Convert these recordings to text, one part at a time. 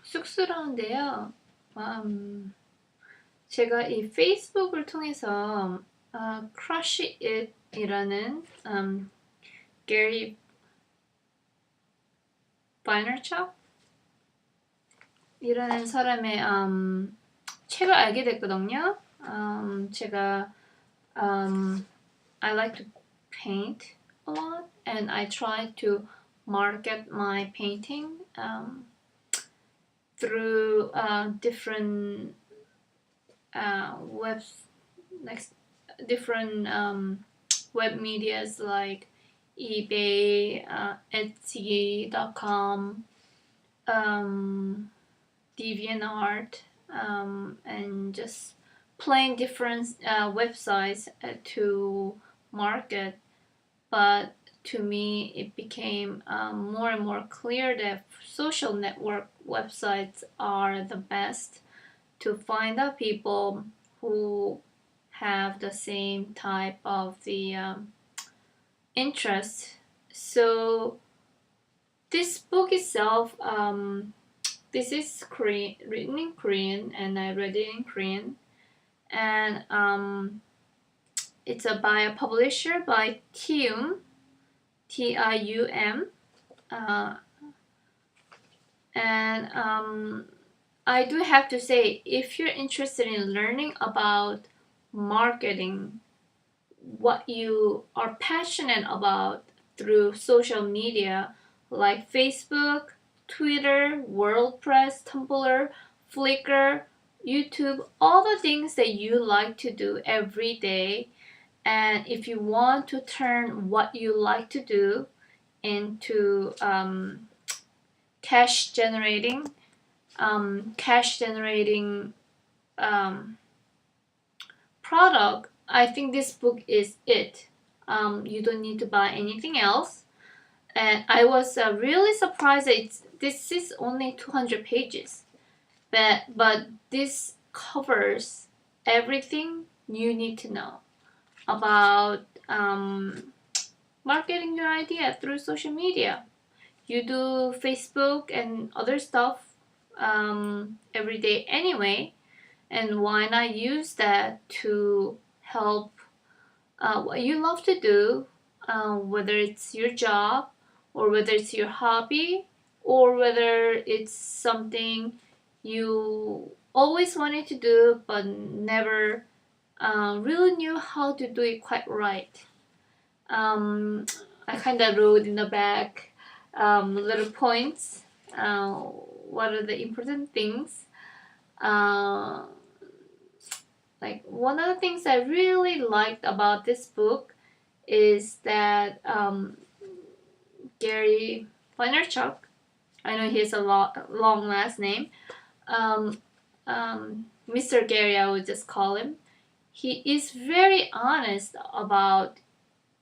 쑥스러운데요. 제가 이 페이스북을 통해서 Crush It이라는 게리 바이너척 이라는 사람의 책을 알게 됐거든요. 제가 I like to paint a lot, and I try to market my painting through different different web medias like eBay, Etsy.com, DeviantArt, and just playing different websites to market. But to me, it became more and more clear that social network websites are the best to find out people who have the same type of the interest. So this book itself, this is written in Korean, and I read it in Korean, and it's by a publisher by Tium, Tium, and I do have to say, if you're interested in learning about marketing, what you are passionate about through social media like Facebook, Twitter, WordPress, Tumblr, Flickr, YouTube, all the things that you like to do every day, and if you want to turn what you like to do into cash generating product, I think this book is it. You don't need to buy anything else, and I was really surprised that this is only 200 pages, but this covers everything you need to know about marketing your idea through social media. You do Facebook and other stuff every day anyway, and why not use that to help what you love to do, whether it's your job or whether it's your hobby or whether it's something you always wanted to do but never really knew how to do it quite right. I kind of wrote in the back little points. What are the important things? Like one of the things I really liked about this book is that Gary Vaynerchuck, I know he has a long last name, Mr. Gary, I would just call him. He is very honest about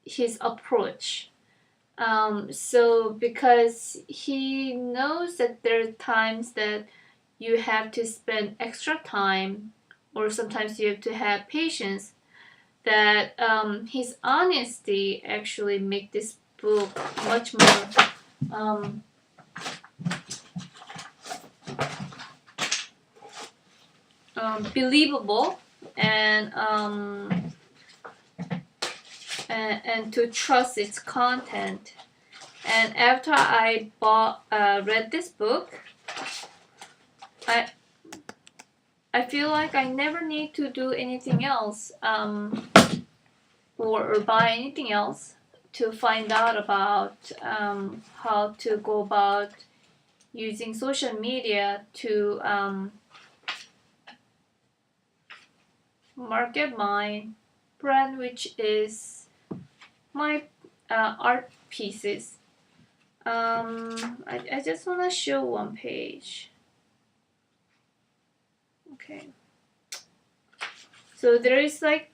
his approach. So because he knows that there are times that you have to spend extra time, or sometimes you have to have patience, that his honesty actually make this book much more believable, and to trust its content. And after I read this book, I feel like I never need to do anything else or buy anything else to find out about how to go about using social media to market my brand, which is my art pieces. I just want to show one page. Okay. So there is like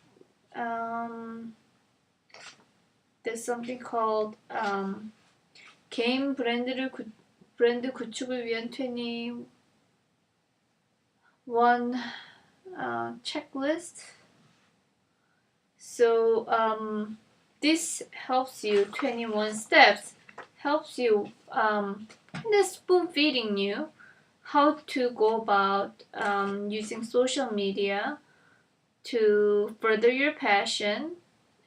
there's something called 개인 브랜드 구축을 위한 21 checklist. So this helps you, 21 steps helps you kind of spoon feeding you how to go about using social media to further your passion.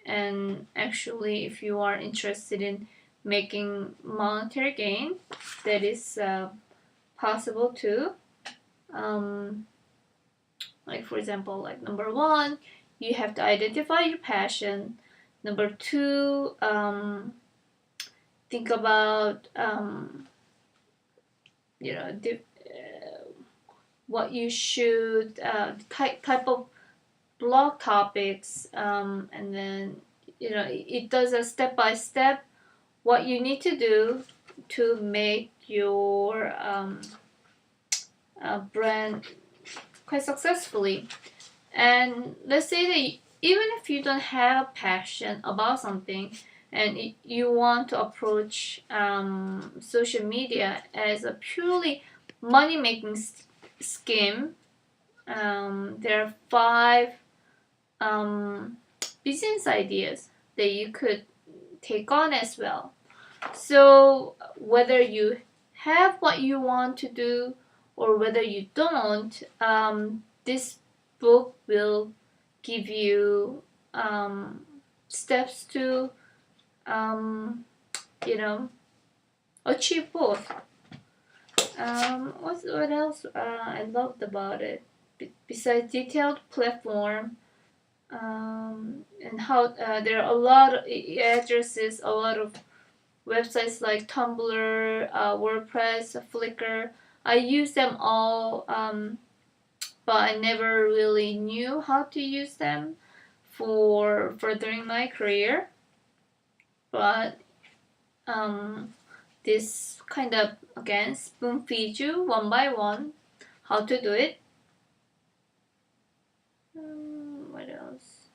And actually, if you are interested in making monetary gain, that is possible too. Um, like for example, like number one, you have to identify your passion. Number two, think about what you should type of blog topics, and then it does a step by step what you need to do to make your brand quite successfully. And let's say that even if you don't have passion about something and you want to approach social media as a purely money making scheme, there are 5 business ideas that you could take on as well. So whether you have what you want to do or whether you don't, this book will give you steps to achieve both. What else I loved about it? Besides detailed platform, and how there are a lot of addresses, a lot of websites like Tumblr, WordPress, Flickr. I use them all, but I never really knew how to use them for furthering my career. But this kind of, again, spoon feed you one by one how to do it. What else?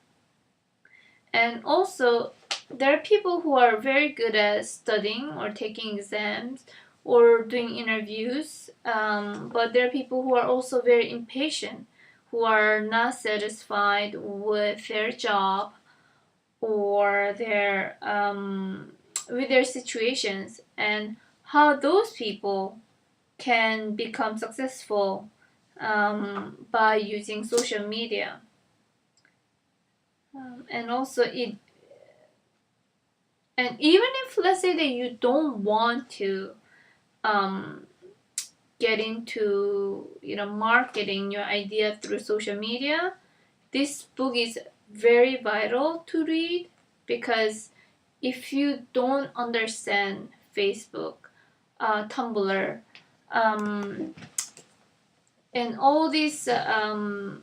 And also, there are people who are very good at studying or taking exams or doing interviews, but there are people who are also very impatient, who are not satisfied with their job or their with their situations, and how those people can become successful by using social media. And also and even if, let's say, that you don't want to get into marketing your idea through social media, this book is very vital to read, because if you don't understand Facebook, Tumblr, and all these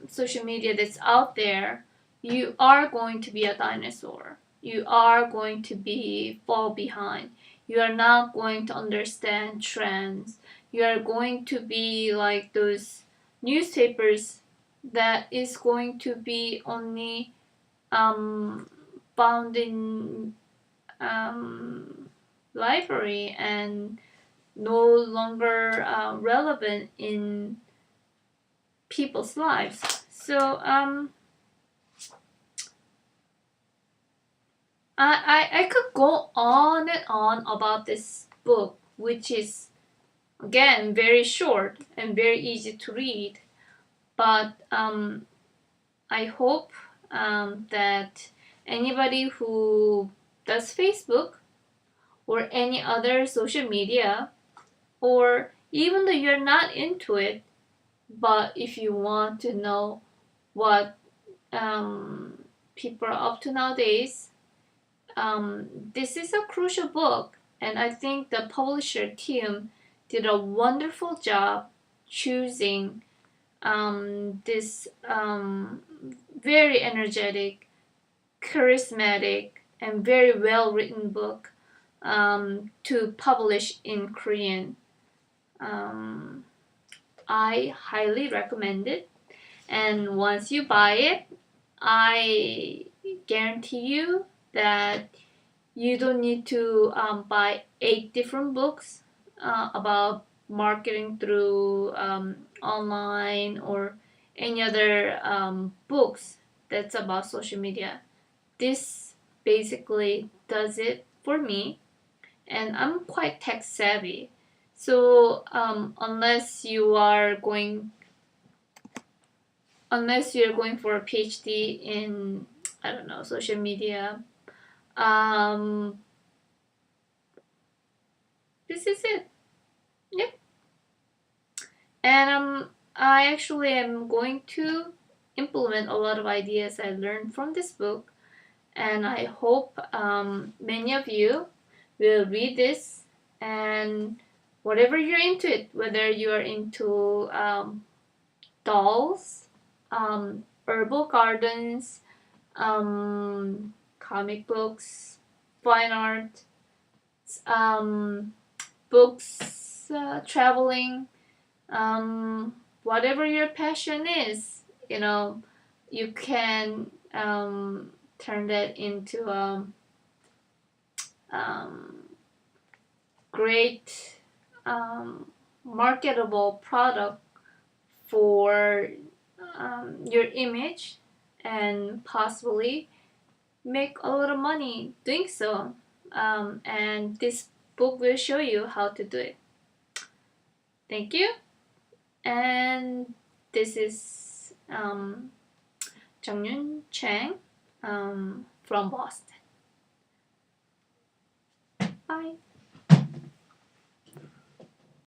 social media that's out there, you are going to be a dinosaur. You are going to be fall behind. You are not going to understand trends. You are going to be like those newspapers that is going to be only found in library and no longer relevant in people's lives. So I could go on and on about this book, which is again very short and very easy to read, but I hope that anybody who does Facebook or any other social media, or even though you're not into it, but if you want to know what people are up to nowadays, this is a crucial book, and I think the publisher Tium did a wonderful job choosing this very energetic, charismatic, and very well written book to publish in Korean. I highly recommend it, and once you buy it, I guarantee you that you don't need to buy 8 different books about marketing through online or any other books that's about social media. This basically does it for me, and I'm quite tech savvy, So unless you're going for a PhD in, I don't know, social media, this is it. Yep. And I actually am going to implement a lot of ideas I learned from this book, and I hope many of you will read this, and whatever you're into it, whether you're into dolls, herbal gardens, comic books, fine art, um, books, traveling, whatever your passion is, you can turn that into a um, great marketable product for your image, and possibly make a lot of money doing so. And this book will show you how to do it. Thank you. And this is Jungyun Chang from Boston. Bye.